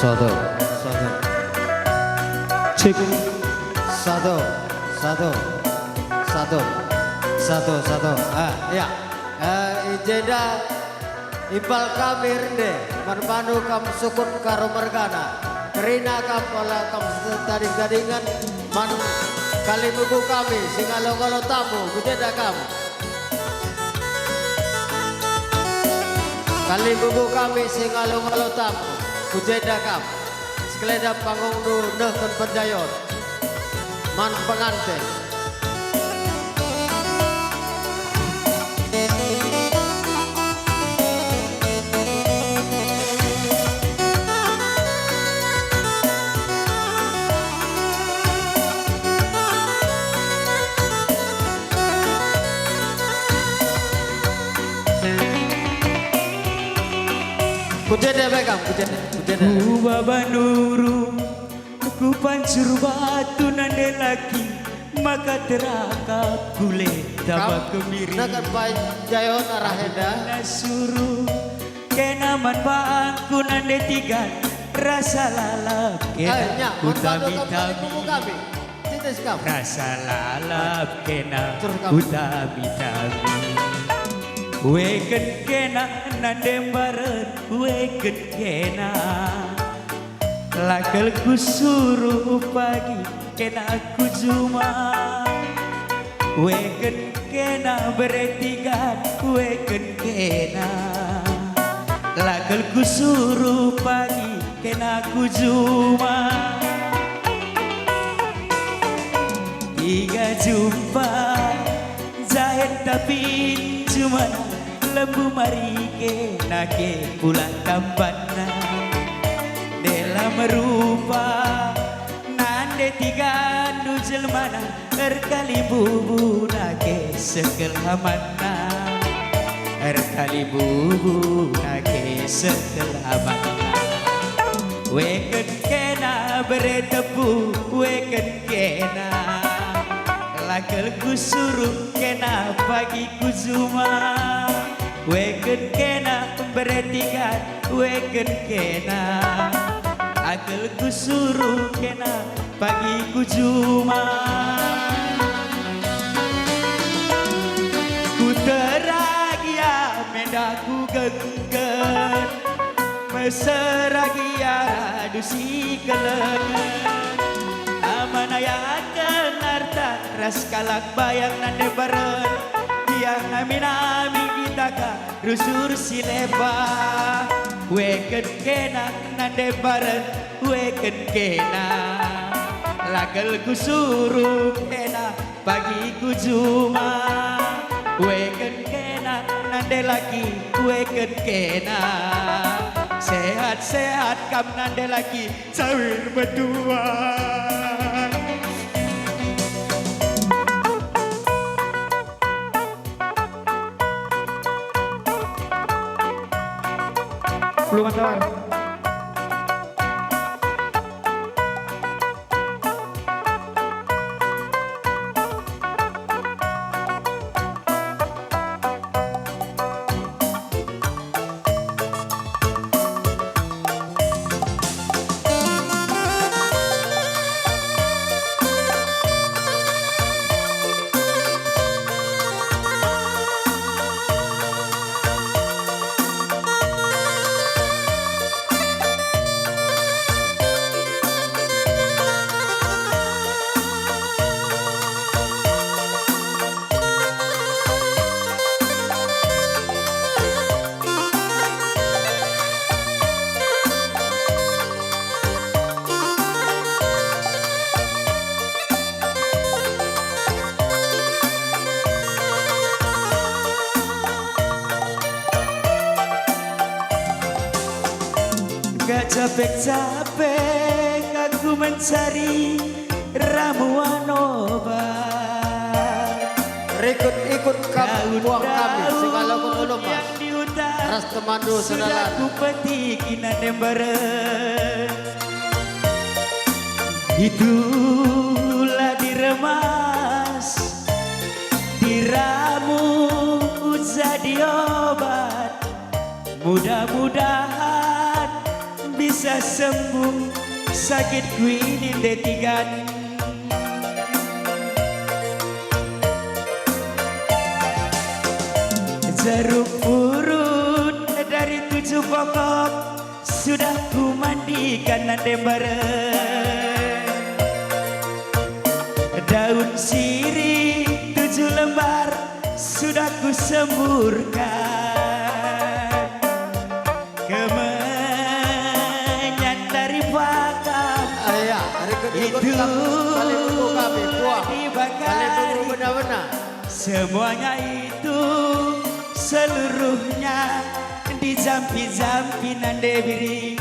Satu, satu. Cek. Satu, satu, satu, satu, satu. Ya. Ijeda Ipal kami rende Merpanu kam sukun karo mergana Kerina kam pola kam tading-tadingan Man kali buku kami Singalo-ngalo tamu Ijeda kam Kali buku kami Singalo-ngalo tamu Ijeda kam Sekeleda panggung du nehken penjayot Man pengantin Kujeda begam, kujeda. Ku baba nuru, ku pancur batu nande laki, maka terakap kule tabak kemiri. Nakan panjayon araheda. Nasuru, kenaman bangku nande tiga, rasa lalap kena utami-tami. Rasa lalap kena utami-tami. Weken kena nande bareng, weken kena lakel ku suruh pagi kena ku cuma weken kena bertiga weken kena lakel ku suruh pagi kena ku cuma tiga jumpa jahit tapi cuma lembu mari kena ke pulang kampana Dela merupa nande tiga dujel mana erkali bubu nake sekel hamana erkali bubu nake sekel hamana weken kena beretepu weken kena lakel ku suruh kena pagi ku cuma weken kena bertiga weken kena akel ku suruh kena pagi ku cuma ku teragia mendaku genggen meseragia dusi kelengen amanayakan harta ras kalak bayang nande bareng yang amin-amin kita ka rusur sileba weken kena nande bareng weken kena lakel ku suruh kena pagi ku cuma weken kena nande lagi weken kena sehat-sehat kam nande lagi cawir berdua. Belum kawan. Gak capek-capek aku mencari ramuan obat. Ikut kamu buang kami segala kutulung mas. Ras temandu senalan. Sudah ku petikin nande bareng. Itulah diremas, diramu jadi obat. Mudah-mudahan bisa bisa sembuh sakitku ini detikan. Jeruk purut dari 7 pokok sudah ku mandikan nade bareng. Daun sirih 7 lembar sudah ku semburkan. Kemenyan dari bakam Ayah, hari itu kali tunggu kami puang. Kali dibakar. tunggu benar-benar. Semuanya itu seluruhnya dijampi-jampi nande biri.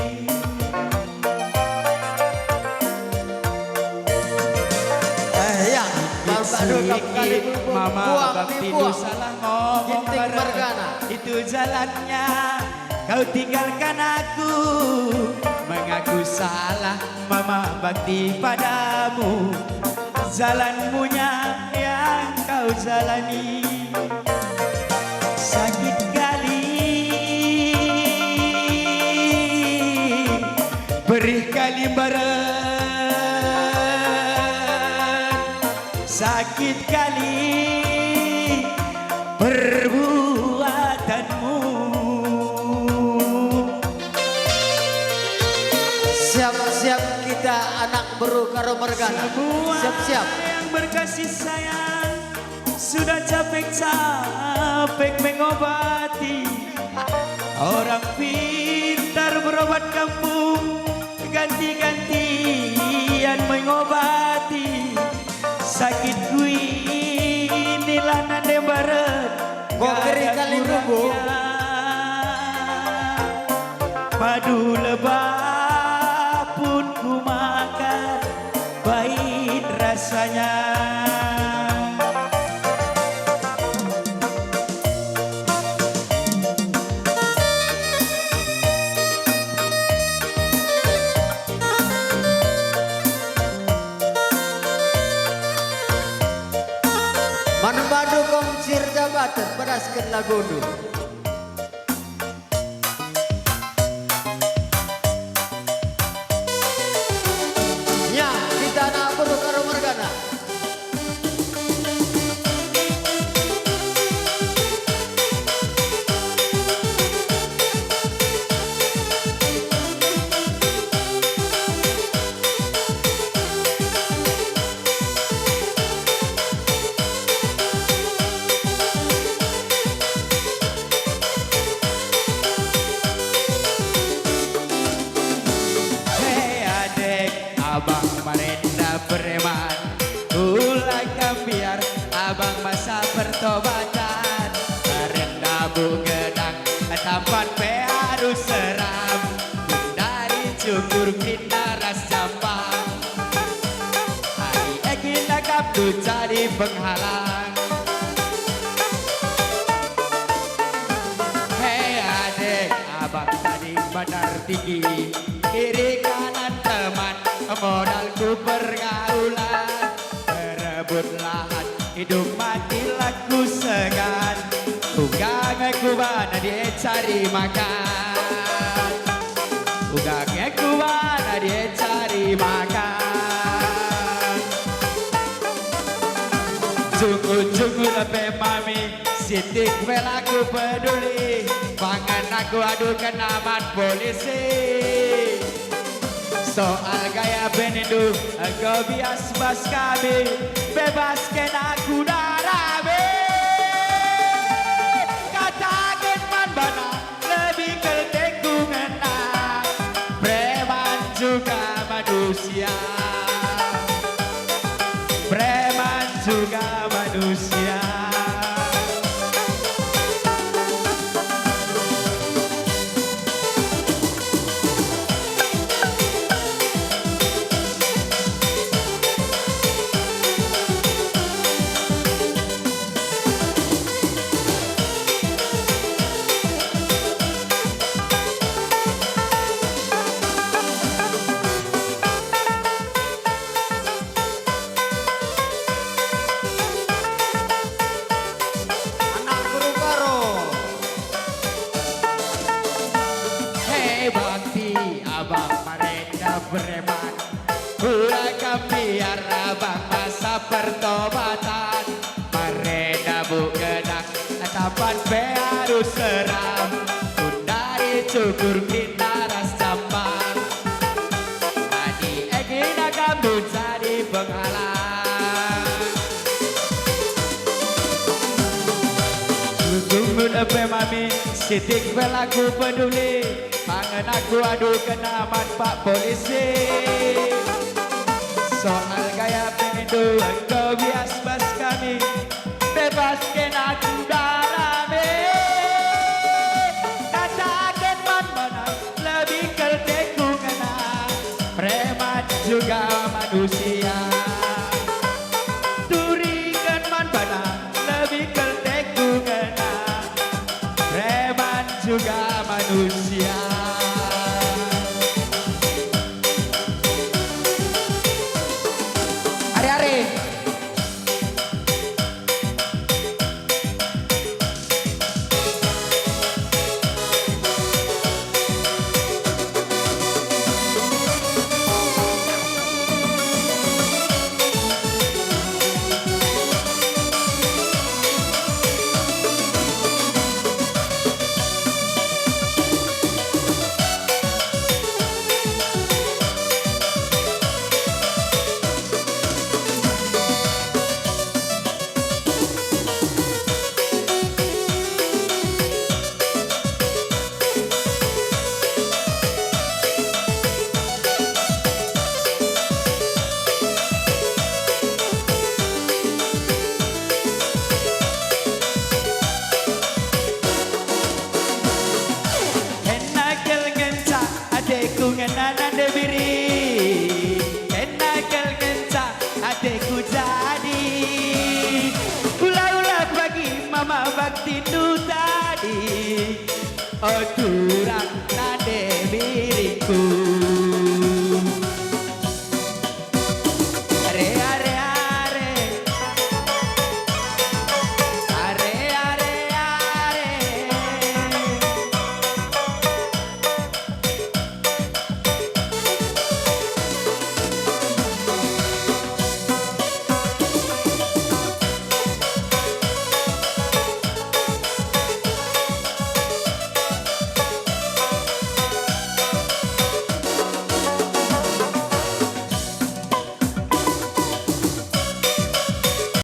Ya, Bapak Duka kali tunggu Mama puang bakti di itu puang. salah ngomong Ginting bareng. Margana. Itu jalannya kau tinggalkan aku. Mengaku salah Mama bakti padamu. Jalanmunya yang kau jalani sakit kali, perih kali bareng. Sakit kali perbuatanmu. Siap-siap kita anak baru karo Margana. Semua Siap-siap. yang berkasih sayang sudah capek-capek mengobati. Orang pintar berobat kampung ganti-gantian mengobati. Sakitku ini nande bareng. Kok kering kali nunggu? Madu lebah pun ku makan, pahit rasanya. Manembadu kong sirda bater pedaskan lagu dulu. Ya, kita anak baru karo Margana. Abang merenda preman, ulang biar abang masa pertobatan. Merenda bugedang, tampan pe harus seram. Dari cukur kita ras jambang, hari kita kaptu jadi penghalang. Hei adek, abang tadi benar tinggi, kiri kanan teman. Modalku pergaulan, berebut lahan, hidup mati laku segan. Ugangnya ku mana dia cari makan, ugangnya ku mana dia cari makan. Junggu-junggu lepe mami, sitik belaku peduli. Pangan aku adukan aman polisi. Soal gaya benindu, engkau bias bas kami, bebaskan aku darabe. Katakan man bana, lebih kelteku ngena. Preman juga manusia, preman juga manusia. pertobatan mereda bukenak tapan be harus seram dari cukur kita ras campang tadi egina kamu jadi penghalang Gumut apa mami sitik pelaku peduli pangan aku adu kena manfaat polisi soal